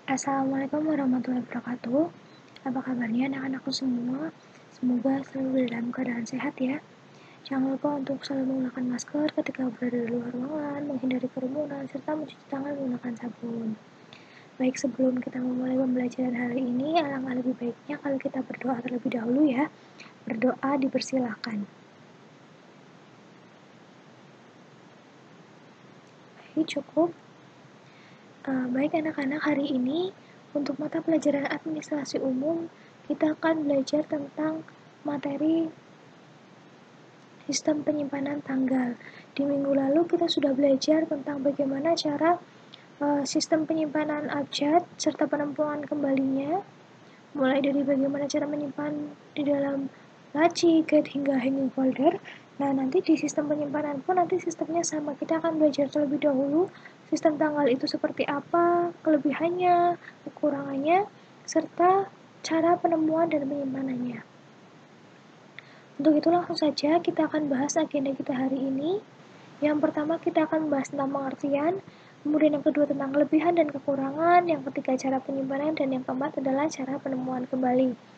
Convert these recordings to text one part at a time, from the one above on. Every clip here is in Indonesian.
Assalamualaikum warahmatullahi wabarakatuh. Apa kabarnya anak-anakku semua? Semoga selalu dalam keadaan sehat ya. Jangan lupa untuk selalu menggunakan masker ketika berada di luar ruangan, menghindari kerumunan, serta mencuci tangan menggunakan sabun. Baik, sebelum kita memulai pembelajaran hari ini, alangkah lebih baiknya kalau kita berdoa terlebih dahulu ya. Berdoa dipersilahkan. Baik, cukup. Baik anak-anak, hari ini untuk mata pelajaran administrasi umum kita akan belajar tentang materi sistem penyimpanan tanggal. Di minggu lalu kita sudah belajar tentang bagaimana cara sistem penyimpanan abjad serta penampungan kembalinya, mulai dari bagaimana cara menyimpan di dalam laci, guide hingga hanging folder. Nah, nanti di sistem penyimpanan pun nanti sistemnya sama. Kita akan belajar terlebih dahulu sistem tanggal itu seperti apa, kelebihannya, kekurangannya, serta cara penemuan dan penyimpanannya. Untuk itu langsung saja kita akan bahas agenda kita hari ini. Yang pertama kita akan membahas tentang pengertian, kemudian yang kedua tentang kelebihan dan kekurangan, yang ketiga cara penyimpanan, dan yang keempat adalah cara penemuan kembali.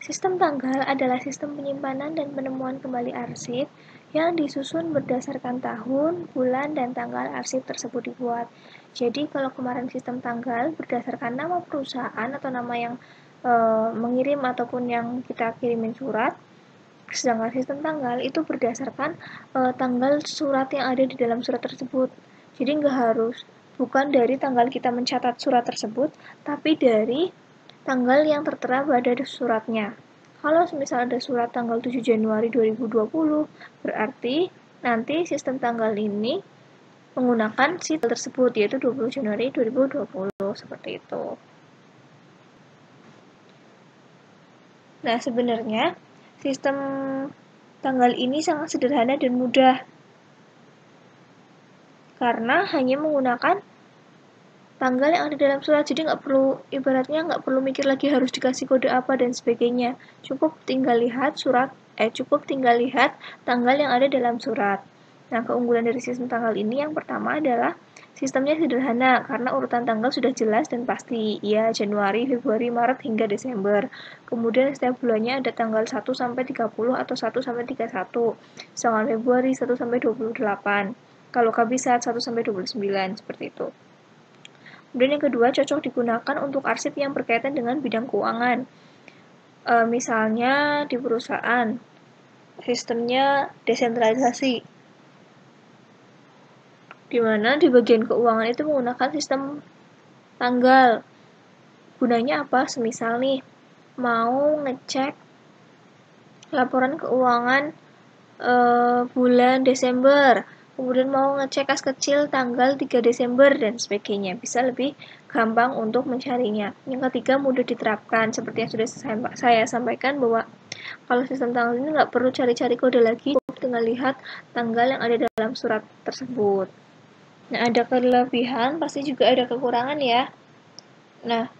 Sistem tanggal adalah sistem penyimpanan dan penemuan kembali arsip yang disusun berdasarkan tahun, bulan, dan tanggal arsip tersebut dibuat. Jadi kalau kemarin sistem tanggal berdasarkan nama perusahaan atau nama yang mengirim ataupun yang kita kirimin surat, sedangkan sistem tanggal itu berdasarkan tanggal surat yang ada di dalam surat tersebut. Jadi bukan dari tanggal kita mencatat surat tersebut, tapi dari tanggal yang tertera pada suratnya. Kalau misal ada surat tanggal 7 Januari 2020, berarti nanti sistem tanggal ini menggunakan si tanggal tersebut, yaitu 20 Januari 2020, seperti itu. Nah, sebenarnya sistem tanggal ini sangat sederhana dan mudah, karena hanya menggunakan tanggal yang ada dalam surat, jadi ibaratnya nggak perlu mikir lagi harus dikasih kode apa dan sebagainya. Cukup tinggal lihat tanggal yang ada dalam surat. Nah, keunggulan dari sistem tanggal ini yang pertama adalah sistemnya sederhana karena urutan tanggal sudah jelas dan pasti, ya Januari, Februari, Maret hingga Desember. Kemudian setiap bulannya ada tanggal 1 sampai 30 atau 1 sampai 31. Sedangkan Februari 1 sampai 28. Kalau kabisat 1 sampai 29 seperti itu. Kemudian yang kedua, cocok digunakan untuk arsip yang berkaitan dengan bidang keuangan. Misalnya di perusahaan, sistemnya desentralisasi, di mana di bagian keuangan itu menggunakan sistem tanggal. Gunanya apa? Semisal nih, mau ngecek laporan keuangan bulan Desember, kemudian mau ngecek kas kecil tanggal 3 Desember dan sebagainya, bisa lebih gampang untuk mencarinya. Yang ketiga, mudah diterapkan, seperti yang sudah saya sampaikan bahwa kalau sistem tanggal ini nggak perlu cari-cari kode lagi, cukup tinggal lihat tanggal yang ada dalam surat tersebut. Nah, ada kelebihan, pasti juga ada kekurangan ya. Nah,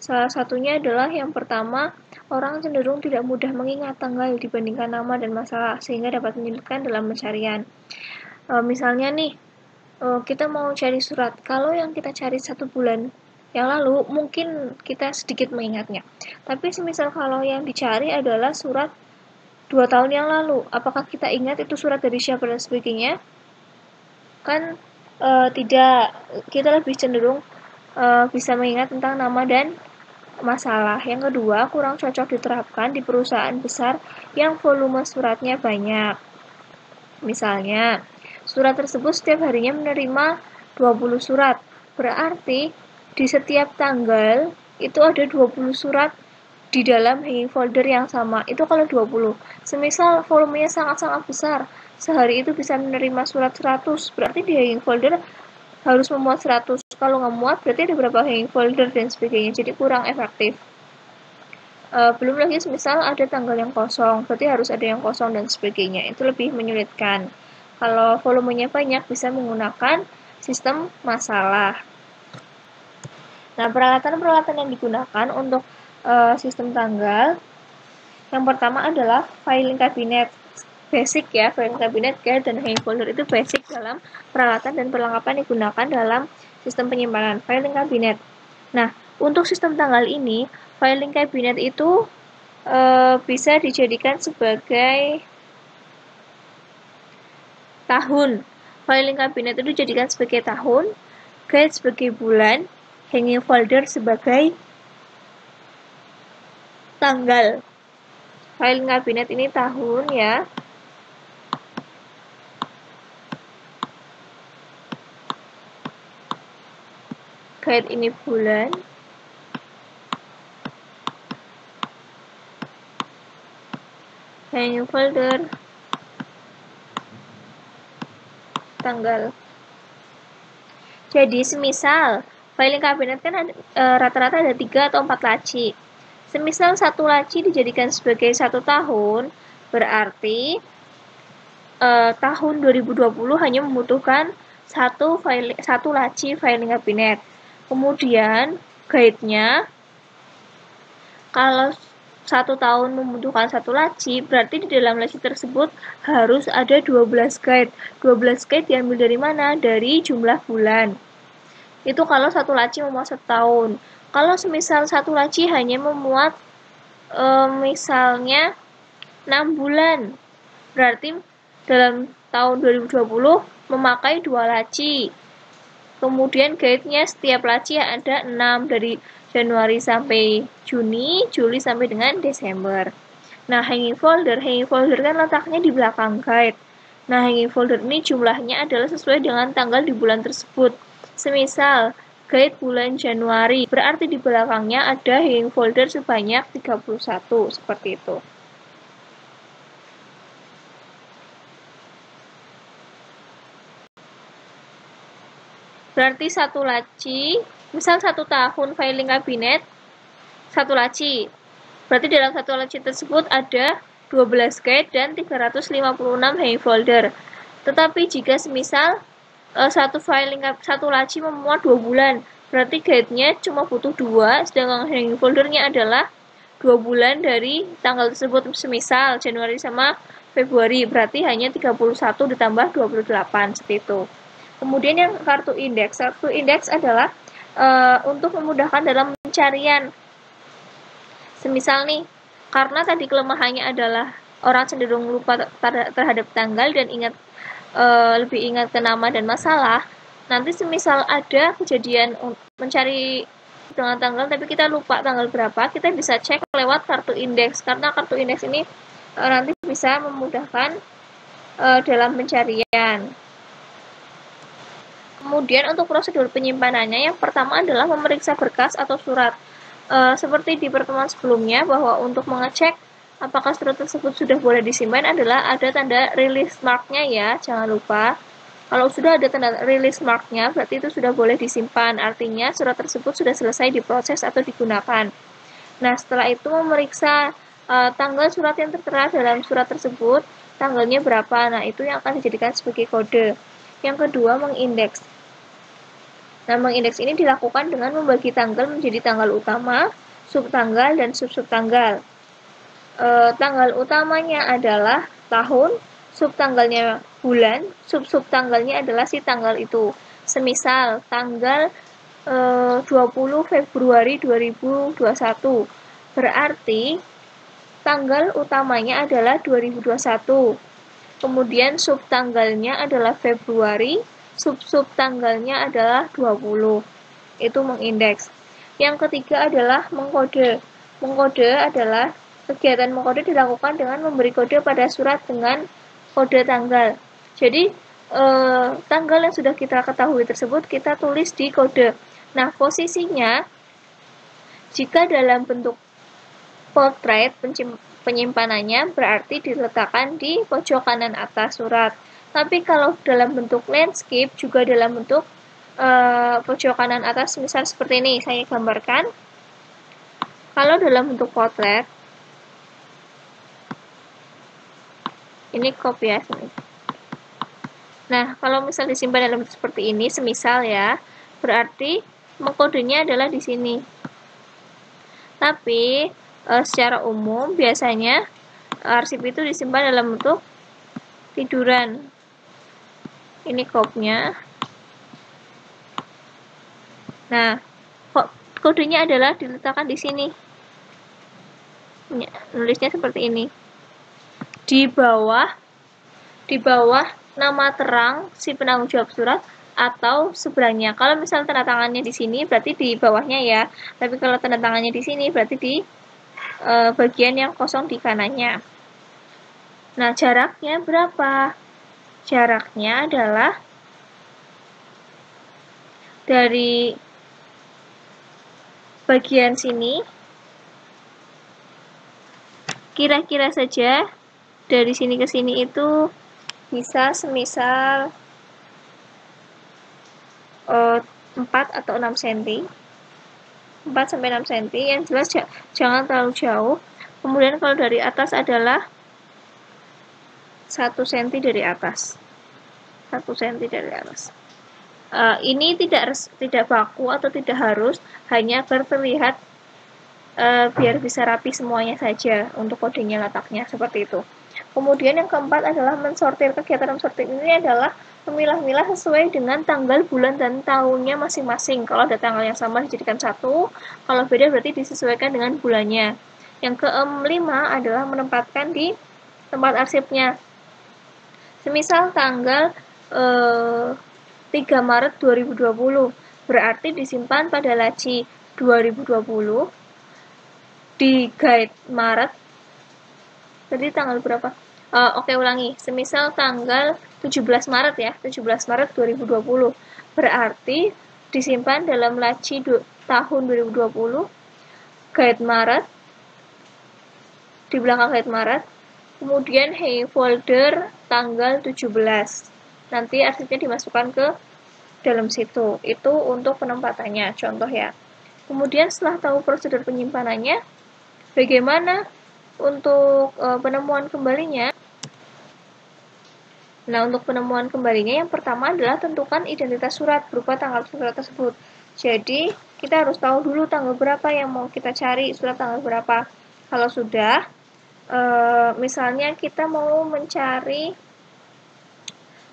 salah satunya adalah yang pertama, orang cenderung tidak mudah mengingat tanggal dibandingkan nama dan masalah, sehingga dapat menyulitkan dalam pencarian. Misalnya nih, kita mau cari surat. Kalau yang kita cari 1 bulan yang lalu, mungkin kita sedikit mengingatnya. Tapi semisal kalau yang dicari adalah surat 2 tahun yang lalu, apakah kita ingat itu surat dari siapa dan sebagainya? Kan tidak, kita lebih cenderung bisa mengingat tentang nama dan masalah. Yang kedua, kurang cocok diterapkan di perusahaan besar yang volume suratnya banyak. Misalnya, surat tersebut setiap harinya menerima 20 surat. Berarti di setiap tanggal itu ada 20 surat di dalam hanging folder yang sama. Itu kalau 20. Semisal volumenya sangat-sangat besar, sehari itu bisa menerima surat 100. Berarti di hanging folder harus memuat 100. Kalau nggak muat, berarti ada berapa hanging folder dan sebagainya. Jadi kurang efektif. Belum lagi misal ada tanggal yang kosong, berarti harus ada yang kosong dan sebagainya. Itu lebih menyulitkan. Kalau volumenya banyak, bisa menggunakan sistem masalah. Nah, peralatan-peralatan yang digunakan untuk sistem tanggal, yang pertama adalah filing cabinet. basic ya, filing cabinet, guide, dan hanging folder itu basic dalam peralatan dan perlengkapan digunakan dalam sistem penyimpanan filing cabinet. Nah, untuk sistem tanggal ini, filing cabinet itu bisa dijadikan sebagai tahun. Filing cabinet itu dijadikan sebagai tahun, guide sebagai bulan, hanging folder sebagai tanggal. Filing cabinet ini tahun ya. Guide ini bulan. Hanging folder tanggal. Jadi semisal filing cabinet kan rata-rata ada 3 atau 4 laci. Semisal satu laci dijadikan sebagai 1 tahun, berarti tahun 2020 hanya membutuhkan satu laci filing cabinet. Kemudian guide-nya, kalau 1 tahun membutuhkan 1 laci, berarti di dalam laci tersebut harus ada 12 guide. 12 guide diambil dari mana? Dari jumlah bulan. Itu kalau 1 laci memuat 1 tahun. Kalau semisal 1 laci hanya memuat misalnya 6 bulan, berarti dalam tahun 2020 memakai 2 laci. Kemudian guide-nya setiap laci ada 6 dari Januari sampai Juni, Juli sampai dengan Desember. Nah, hanging folder kan letaknya di belakang guide. Nah, hanging folder ini jumlahnya adalah sesuai dengan tanggal di bulan tersebut. Semisal guide bulan Januari, berarti di belakangnya ada hanging folder sebanyak 31, seperti itu. Berarti 1 laci, misal 1 tahun filing cabinet, 1 laci. Berarti dalam 1 laci tersebut ada 12 guide dan 356 hanging folder. Tetapi jika semisal 1 laci memuat 2 bulan, berarti guide-nya cuma butuh 2, sedangkan hanging foldernya adalah 2 bulan dari tanggal tersebut, semisal Januari sama Februari, berarti hanya 31 ditambah 28, seperti itu. Kemudian yang kartu indeks. Kartu indeks adalah untuk memudahkan dalam pencarian. Semisal nih, karena tadi kelemahannya adalah orang cenderung lupa terhadap tanggal dan lebih ingat ke nama dan masalah. Nanti semisal ada kejadian mencari dengan tanggal tapi kita lupa tanggal berapa, kita bisa cek lewat kartu indeks. Karena kartu indeks ini nanti bisa memudahkan dalam pencarian. Kemudian untuk prosedur penyimpanannya, yang pertama adalah memeriksa berkas atau surat. Seperti di pertemuan sebelumnya, bahwa untuk mengecek apakah surat tersebut sudah boleh disimpan adalah ada tanda release mark-nya ya, jangan lupa. Kalau sudah ada tanda release mark-nya, berarti itu sudah boleh disimpan. Artinya surat tersebut sudah selesai diproses atau digunakan. Nah, setelah itu memeriksa tanggal surat yang tertera dalam surat tersebut, tanggalnya berapa. Nah, itu yang akan dijadikan sebagai kode. Yang kedua, mengindeks. Nah, mengindeks ini dilakukan dengan membagi tanggal menjadi tanggal utama, subtanggal, dan sub-subtanggal. Tanggal utamanya adalah tahun, subtanggalnya bulan, sub-subtanggalnya adalah si tanggal itu. Semisal tanggal 20 Februari 2021, berarti tanggal utamanya adalah 2021. Kemudian subtanggalnya adalah Februari, sub-subtanggalnya adalah 20. Itu mengindeks. Yang ketiga adalah mengkode. Mengkode adalah kegiatan mengkode dilakukan dengan memberi kode pada surat dengan kode tanggal. Jadi tanggal yang sudah kita ketahui tersebut kita tulis di kode. Nah, posisinya jika dalam bentuk portrait penyimpanannya berarti diletakkan di pojok kanan atas surat. Tapi kalau dalam bentuk landscape juga dalam bentuk pojok kanan atas, misal seperti ini saya gambarkan. Kalau dalam bentuk portrait, ini copy ya. Nah, kalau misal disimpan dalam bentuk seperti ini, semisal ya, berarti mengkodenya adalah di sini. Tapi secara umum biasanya arsip itu disimpan dalam bentuk tiduran. Ini kopnya. Nah, kodenya adalah diletakkan di sini. Nulisnya seperti ini. Di bawah nama terang si penanggung jawab surat atau seberangnya. Kalau misal tanda tangannya di sini berarti di bawahnya ya. Tapi kalau tanda tangannya di sini berarti di bagian yang kosong di kanannya. Nah, jaraknya berapa? Jaraknya adalah dari bagian sini, kira-kira saja dari sini ke sini itu bisa semisal 4 atau 6 cm. 4-6 cm, yang jelas jangan terlalu jauh. Kemudian kalau dari atas adalah 1 cm dari atas. 1 cm dari atas. Ini tidak baku atau tidak harus, hanya agar terlihat biar bisa rapi semuanya saja untuk kodenya letaknya seperti itu. Kemudian yang keempat adalah mensortir. Kegiatan mensortir ini adalah memilah-milah sesuai dengan tanggal, bulan, dan tahunnya masing-masing. Kalau ada tanggal yang sama dijadikan 1, kalau beda berarti disesuaikan dengan bulannya. Yang kelima adalah menempatkan di tempat arsipnya. Semisal tanggal 3 Maret 2020, berarti disimpan pada laci 2020 di guide Maret. Jadi tanggal berapa? Oke, ulangi. Semisal tanggal 17 Maret ya, 17 Maret 2020. Berarti disimpan dalam laci tahun 2020, guide Maret, di belakang guide Maret. Kemudian folder tanggal 17. Nanti arsipnya dimasukkan ke dalam situ. Itu untuk penempatannya, contoh ya. Kemudian setelah tahu prosedur penyimpanannya, bagaimana untuk penemuan kembalinya? Nah, untuk penemuan kembalinya yang pertama adalah tentukan identitas surat berupa tanggal surat tersebut. Jadi, kita harus tahu dulu tanggal berapa yang mau kita cari, surat tanggal berapa. Kalau sudah, misalnya kita mau mencari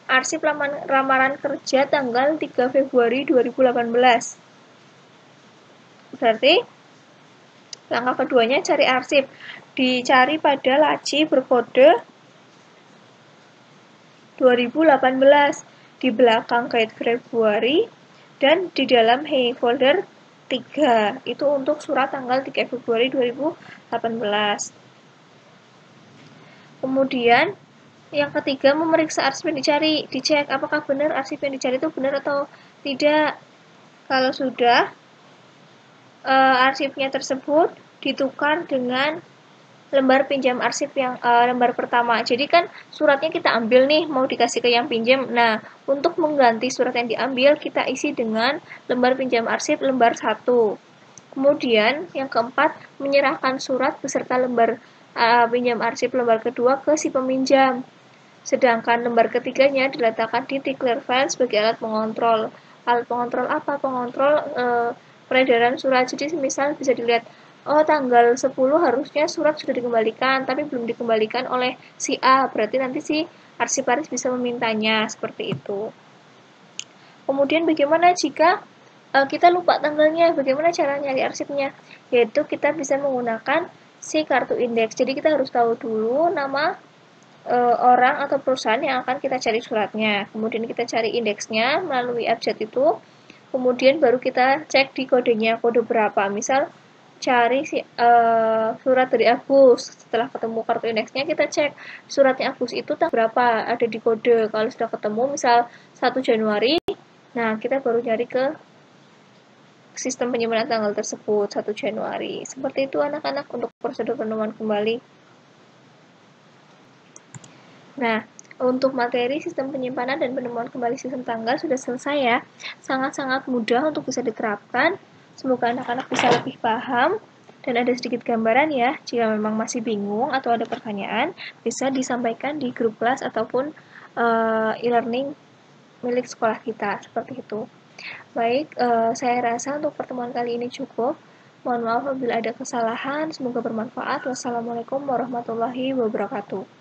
arsip lamaran kerja tanggal 3 Februari 2018. Berarti langkah keduanya cari arsip. Dicari pada laci berkode 2018 di belakang guide Februari dan di dalam folder 3. Itu untuk surat tanggal 3 Februari 2018. Kemudian yang ketiga, memeriksa arsip yang dicari. Dicek apakah benar arsip yang dicari itu benar atau tidak. Kalau sudah, arsipnya tersebut ditukar dengan lembar pinjam arsip yang lembar pertama. Jadi kan suratnya kita ambil nih, mau dikasih ke yang pinjam. Nah, untuk mengganti surat yang diambil, kita isi dengan lembar pinjam arsip lembar 1. Kemudian yang keempat, menyerahkan surat beserta lembar pinjam arsip lembar kedua ke si peminjam. Sedangkan lembar ketiganya diletakkan di declare file sebagai alat pengontrol. Alat pengontrol apa? Pengontrol peredaran surat. Jadi misal bisa dilihat, tanggal 10 harusnya surat sudah dikembalikan, tapi belum dikembalikan oleh si A. Berarti nanti si arsiparis bisa memintanya, seperti itu. Kemudian bagaimana jika kita lupa tanggalnya? Bagaimana cara nyari arsipnya? Yaitu kita bisa menggunakan si kartu indeks. Jadi kita harus tahu dulu nama orang atau perusahaan yang akan kita cari suratnya. Kemudian kita cari indeksnya melalui abjad itu. Kemudian baru kita cek di kodenya, kode berapa. Misal cari surat dari Agus. Setelah ketemu kartu indeksnya, kita cek suratnya Agus itu tanggal berapa, ada di kode. Kalau sudah ketemu misal 1 Januari, nah kita baru cari ke sistem penyimpanan tanggal tersebut 1 Januari. Seperti itu anak-anak untuk prosedur penemuan kembali. Nah, untuk materi sistem penyimpanan dan penemuan kembali sistem tanggal sudah selesai ya. Sangat-sangat mudah untuk bisa diterapkan. Semoga anak-anak bisa lebih paham dan ada sedikit gambaran ya. Jika memang masih bingung atau ada pertanyaan, bisa disampaikan di grup kelas ataupun e-learning milik sekolah kita, seperti itu. Baik, saya rasa untuk pertemuan kali ini cukup. Mohon maaf apabila ada kesalahan, semoga bermanfaat. Wassalamualaikum warahmatullahi wabarakatuh.